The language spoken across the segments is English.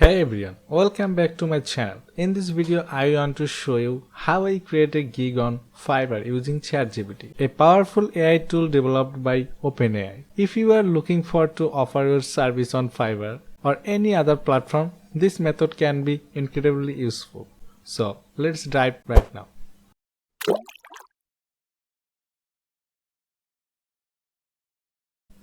Hey everyone, welcome back to my channel. In this video, I want to show you how I create a gig on Fiverr using ChatGPT, a powerful AI tool developed by OpenAI. If you are looking forward to offer your service on Fiverr or any other platform, this method can be incredibly useful. So let's dive right now.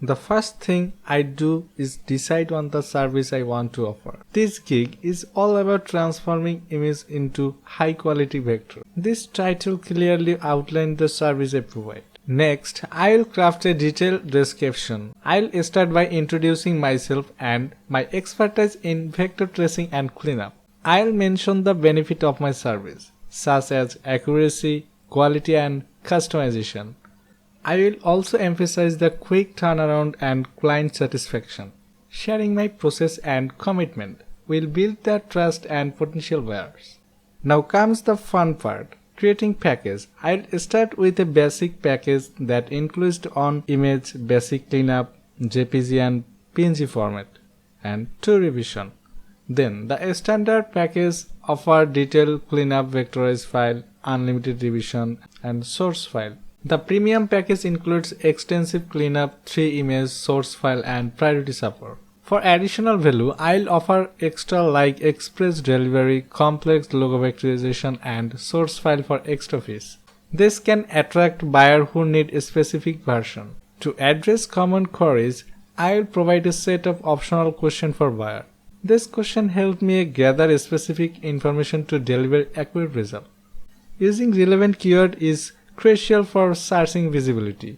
The first thing I do is decide on the service I want to offer. This gig is all about transforming image into high quality vector. This title clearly outlines the service I provide. Next, I will craft a detailed description. I'll start by introducing myself and my expertise in vector tracing and cleanup. I'll mention the benefit of my service, such as accuracy, quality and customization. I will also emphasize the quick turnaround and client satisfaction. Sharing my process and commitment will build the trust and potential buyers. Now comes the fun part, creating package. I'll start with a basic package that includes on image, basic cleanup, JPG and PNG format, and 2 revision. Then the standard package offer detailed cleanup, vectorized file, unlimited revision, and source file. The premium package includes extensive cleanup, 3 image, source file and priority support. For additional value, I'll offer extra like express delivery, complex logo vectorization and source file for extra fees. This can attract buyers who need a specific version. To address common queries, I'll provide a set of optional questions for buyer. This question helps me gather specific information to deliver accurate result. Using relevant keyword is crucial for searching visibility.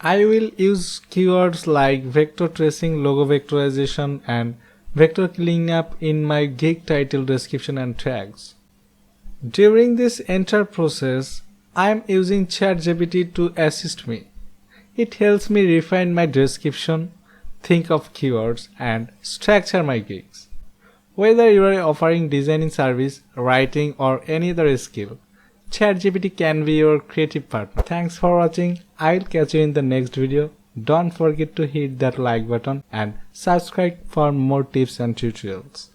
I will use keywords like vector tracing, logo vectorization and vector cleanup in my gig title, description and tags. During this entire process, I am using ChatGPT to assist me. It helps me refine my description, think of keywords and structure my gigs. Whether you are offering designing service, writing or any other skill, ChatGPT can be your creative partner. Thanks for watching. I'll catch you in the next video. Don't forget to hit that like button and subscribe for more tips and tutorials.